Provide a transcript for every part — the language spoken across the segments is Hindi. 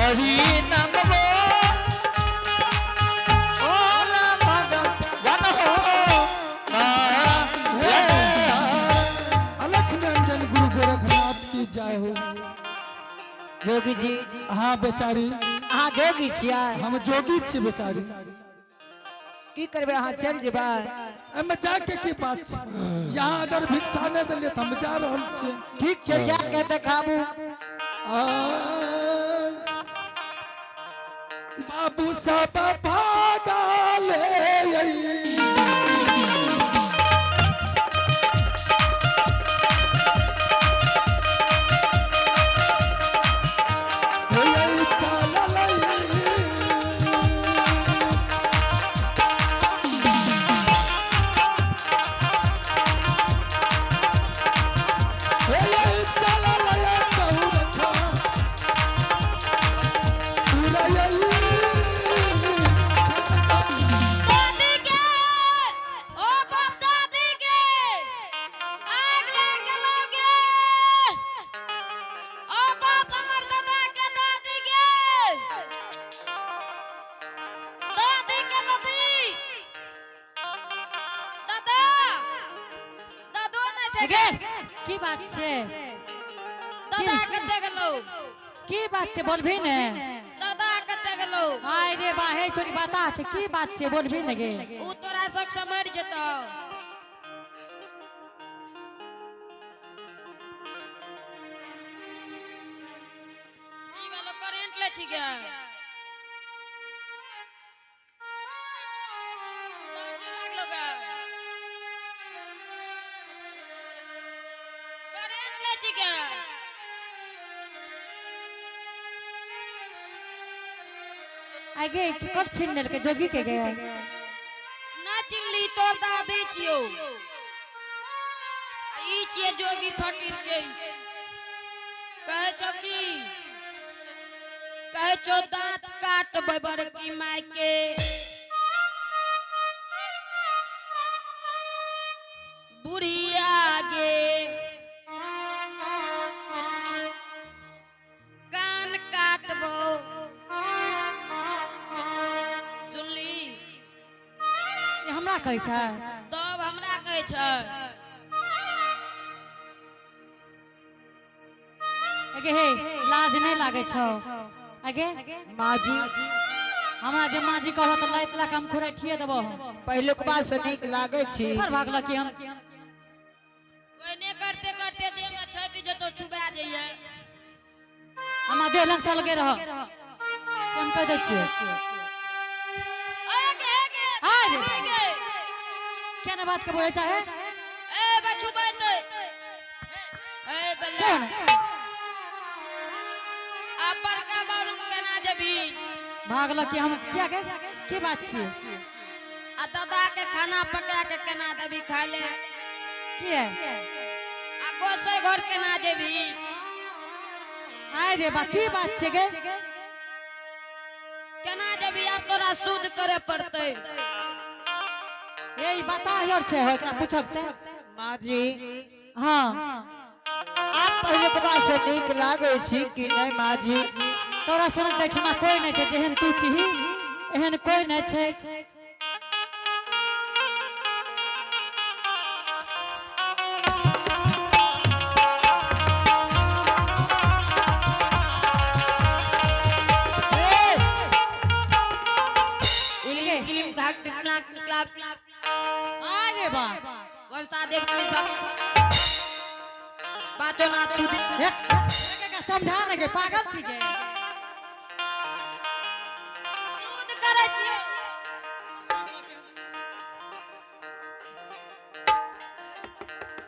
हरि नाम वो अलख निरंजन गुरु गोरखनाथ की जय हो। जोगी जी हाँ बेचारी हाँ जोगी छिया हम जोगी छी बेचारी की करबे हाँ चल जेबा हम जाके की बात छै यहाँ अगर भिक्षा नहीं दिलिए तो हम जा रहल छी। ठीक छै जाके देखाबू बाबू सब भागले की बात छे दादा कते गेलो की बात छे बोलबी ने दादा कते गेलो आय रे बाहे छोरी बता छे की बात छे बोलबी ने गे उ तोरा सक समझ जतो ई वाला करंट ले छी गे दादी लागलो गे करंट ले छी गे आगे कर छीन लेल के जोगी के गे ना चिल्ली तोर दादी छियो ई छिए जोगी फकीर के कहे छो की कहे छो दांत काट बबर की माय के बुढ़िया गे कान काटबो सुनली ये हमरा कहै छै तब हमरा कहै छै आगे हे लाज नहीं लागे छौ आगे माजी हमरा जे माजी कहत लैत ला हम खुरै ठिए देबो पहिलुक बात से नीक लागे छी पर भागल कि हम ओने करते करते देह में छट जतो छुबा जइए हमरा देह लंग से लगे रह से हम कह दै छियै आगे आगे आगे केना बात के बोले चाहे ए बच्चू बैठे ए बल्ला कौन अपर का मालूम केना जबी भागल कि हम क्या के की बात छी आ दादा के खाना पका के केना देबी खाय ले की है आ गोसे घर केना जेबी आय रे बा की बात छे गे केना जेबी अब तोरा शुद्ध करे पड़ते ए बता यार छे हो एकरा पूछब ते माजी हां आप पहिलुक बात से नीक लागे छी कि नहीं माजी तोरा सनक देखना कोई नहीं छे जेहन तू छी एहन कोई नहीं छे इलिम घाट क्लाक क्लाक अरे बा वर्षा देव के सब बातों ना सुधी एक का समझा न के पागल छी गे शुद्ध करे छियो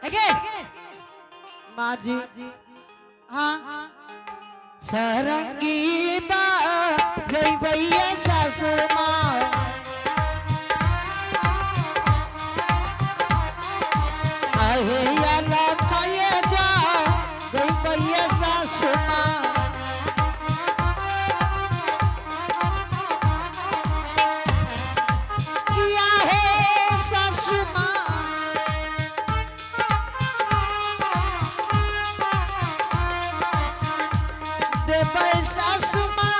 आगे माजी हां सरंगी बा जइबैया सासु माँ आहे याला खाए जा जइबैया सासु माँ किया है सासु माँ देबै सासु माँ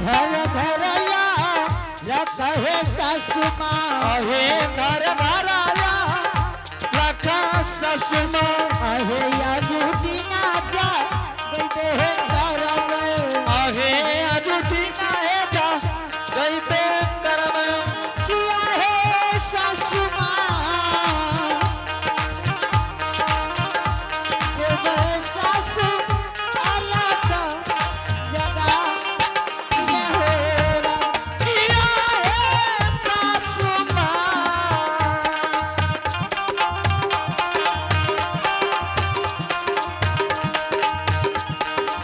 घर घरया रखे सासु माँ आहे घर भराया रखा ससुमा आहे आजू दिना जा गई है घर में आहे अजुटी नाहे जा गई पे करम किया है सासु माँ देवे सासु अलग जगह में हो किया है सासु माँ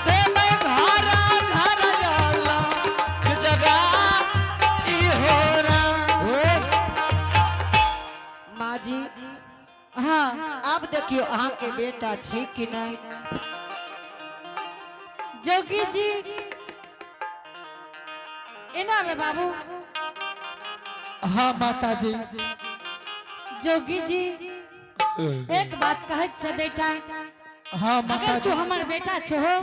ते मैं घरा घर जाला जगह की हो रहा माँ जी हाँ अब देखियो अहाँ के बेटा छी कि नहीं जोगी जी एना में बाबू हाँ माता जी जोगी जी एक बात कहे छे बेटा हाँ माता अगर तू जी हमर बेटा छे हो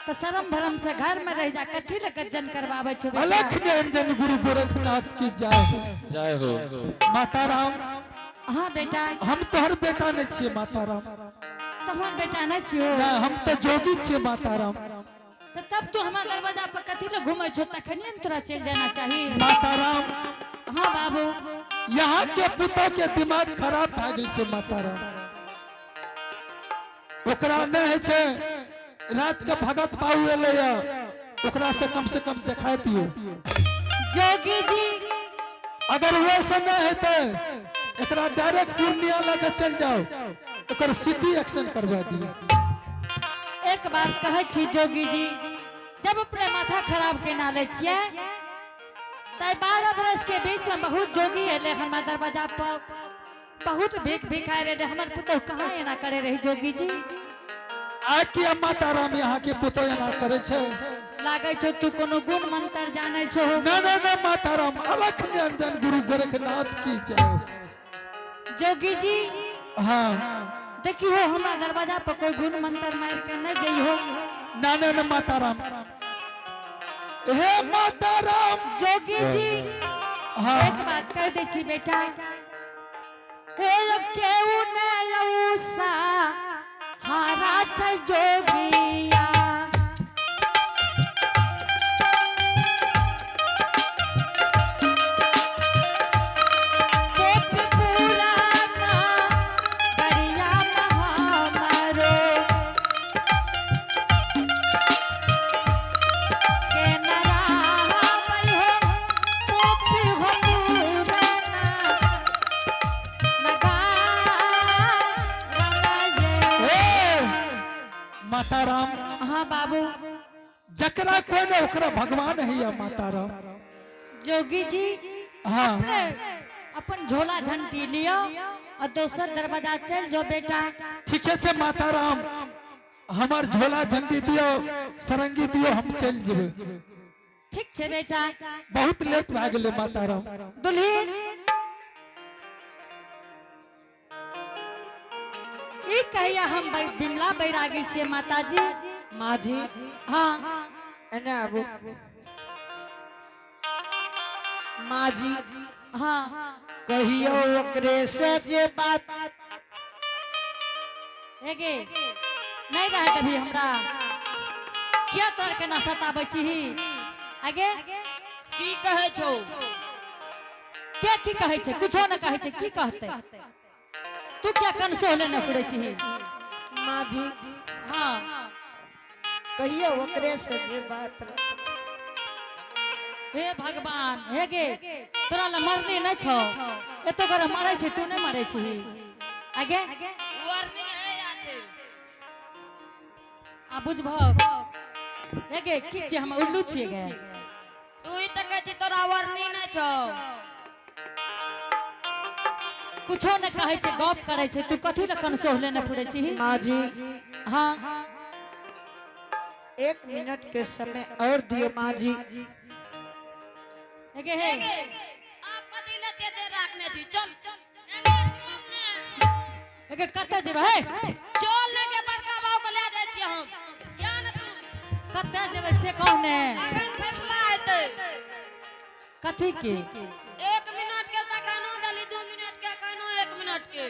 तो शर्म भरम से घर में रह जा कथी ले गज्जन करवावे छे अलख बेटा निरंजन गुरु गोरखनाथ की जय जय हो माता राम हाँ बेटा हम तोहर बेटा नहीं छिए माता राम तोहर बेटा नहीं छियो ना हम तो जोगी छिए माता राम तो तब तू हमार दरवाजा पर कथी ले घूमे छो तखनिए न तोरा चल जाना चाहिए माता राम हाँ बाबू यहाँ के पुतों के दिमाग खराब भ गेल छै माता राम ओकरा नहीं है छे रात के भगत बाबू एले या ओकरा से कम दिखाई दियो जोगी जी अगर वैसा नहीं है तो एकरा डायरेक्ट पूर्णिया लेके चल जाओ एकर सिटी एक्शन करवा दियो एक बात कहे छी जोगी जी जब अपने माथा खराब के ना ले छिए तय 12 बरस के बीच में बहुत जोगी एले हमार दरवाजा पर बहुत भीख भिखाई रे हमर पुतौ कहाँ एना करे रही जोगी जी आ किया माता राम यहाँ के पुतो एना करे छे लागे छो तू कोनो गुण मंत्र जाने छो ना ना ना माता राम अलख निरंजन गुरु गोरखनाथ की जय जोगी जी हाँ देखियो हमरा दरवाजा पर कोई गुण मंत्र मार के नहीं जइहो ना ना ना माता राम हे माता राम जोगी जी हाँ एक बात कह दे छी बेटा हे केउ ने उसा हारा छै जोगिया कोप पुराना करिया महामारो के नरा मई हो कोपी हो पुराना नगा ए, माता राम हाँ बाबू जकरा कोई ने ओकरा भगवान है या माता राम जोगी जी हाँ अपन झोला झंटी लियो और दोसर दरवाजा चल जो बेटा ठीक है माता राम हमार झोला झंडी दियो सरंगी दियो हम चल जेबे ठीक छे बेटा बहुत लेट भ गेले माता राम दुल्हन ई कहिया हम बिमला बैरागी छे माता जी माँ जी हाँ एने आबू माँ जी हाँ कहियो ओकरे से जे बात हेगे नहीं रहे कभी हमरा क्या तोर के ना सताबै छी आगे की कहे छो क्या की कहे छे कुछो न कहे छे की कहते तू क्या कन सोहले न पड़े छी माँ जी हाँ कहियो ओकरे से जे बात हे भगवान हे गे तोरा ल मरनी न छौ एतो करे मारे छी तू नहीं मारे छी आगे वर्णी है या छे आ बुझभो हे गे की छे हम उल्लू छिए गे तू ही तक छी तोरा वर्णी न छो कुछो न कहे छे गप करे छे तू कथि ल कन सोहले न पड़े छी माँ जी हाँ 1 मिनट के समय और दियो माँ जी हे गे हे आप कथी लेते देर रखने छी चल एने चल ने हे गे कत्ते जेबे हे चल लेके बड़का बाबू को ले जाय छी हम या न तू कत्ते जेबे से कहू ने अखन फैसला है कथी के 1 मिनट के तकानो दली 2 मिनट के कानो 1 मिनट के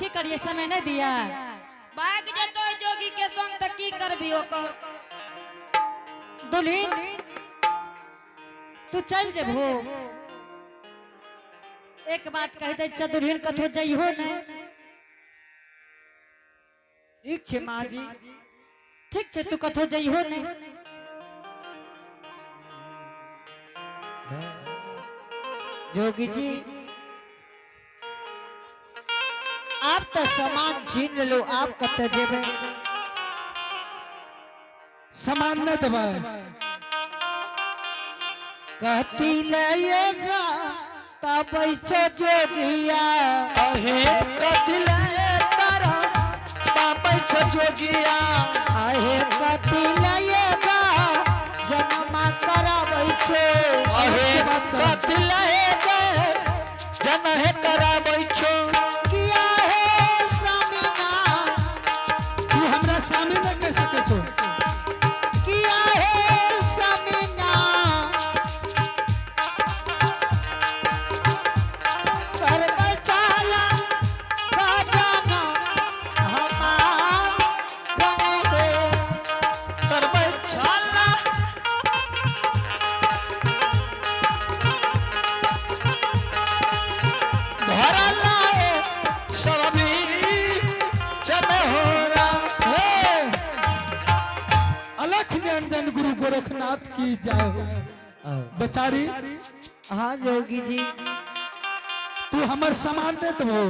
की करिए समय नहीं दिया भाग जतो जोगी के संग त की करबी ओकर दुल्हन तू चल जेबो एक बात कह दे छ दुल्हन कथो जइहो ने ठीक छे माँ जी। ठीक छे तू कथो जइहो ने जोगी जी आप तो सामान छीन लो, आप कत जेबे? सामान न देवा कहती ले जा तब जोगिया अहे कतिले तारा बापै छ जोगिया आहे कथी ले जा जनमा कराबै छे अहे कतिले जन हे कराबै छो किया है समीना तू हमरा सामने न कह सके छो किया है समीना कर बचाला बजाना हमार बने करबै छाला धरा लाए शरमी जब होरा अलख निरंजन गुरु गोरखनाथ की जय हो। बेचारी हाँ जोगी जी तू हमर सामान दे दो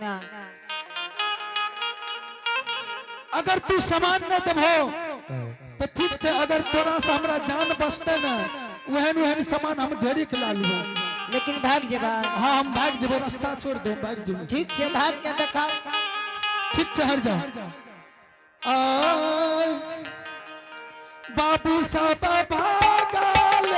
ना अगर तू सामान न देबो तो ठीक छे अगर तोरा से हमरा जान बचते न वहन वहन सामान हम ढेरी खिला लूँ लेकिन भाग जेबा हाँ हम भाग जेबो रास्ता छोड़ दो भाग जेबो ठीक छे भाग के देखा ठीक छे हर जा बाबू साहब भागल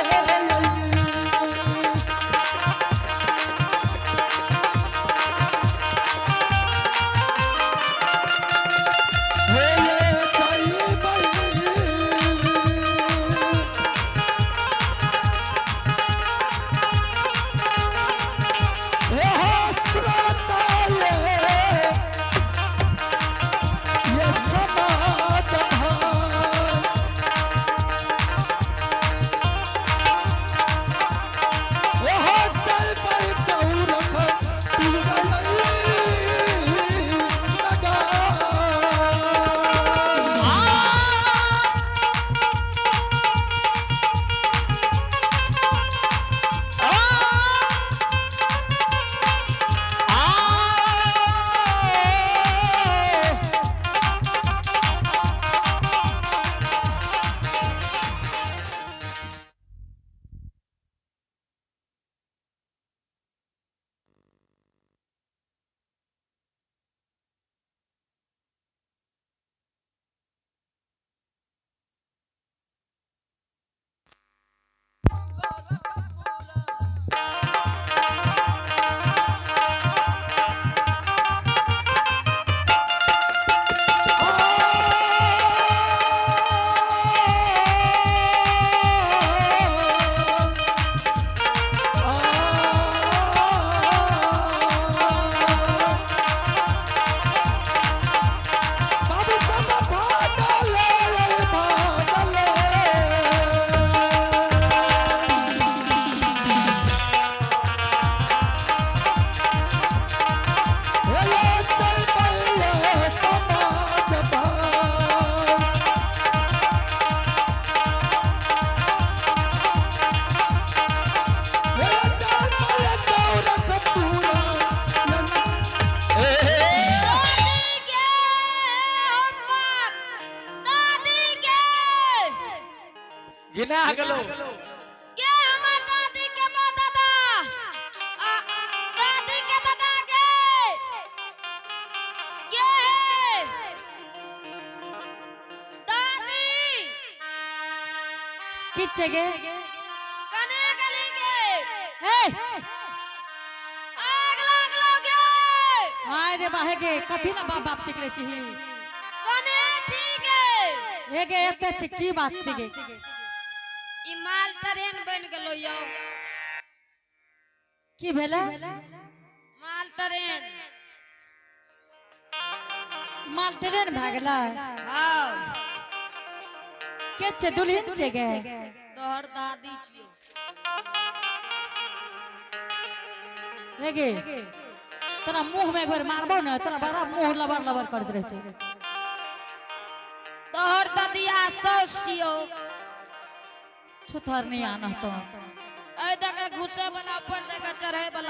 गिना गेलो के हमर दादी के दादा दादी के दादा के दादी किच्चे गे कने गली के ए आग लाग लोगे हाय रे बाहे गे कथी ना बाप बाप चिकरे छी कने ठीक है ए गे एते छी की बात छी गे ई माल ट्रेन बन गेलो यो की भेले माल ट्रेन माल ट्रेन भाग गेलै हाँ के छे दुल्हन छे गे तोहर दादी छियो रे गे तोरा मुंह में एक बार मारबो न तोरा बड़ा मुंह लबर लबर करत रहे छे तोहर ददिया सौस छियो छुथर नहीं आना तो ऐ देखे घुसे वाला ऊपर देखे चढ़े वाला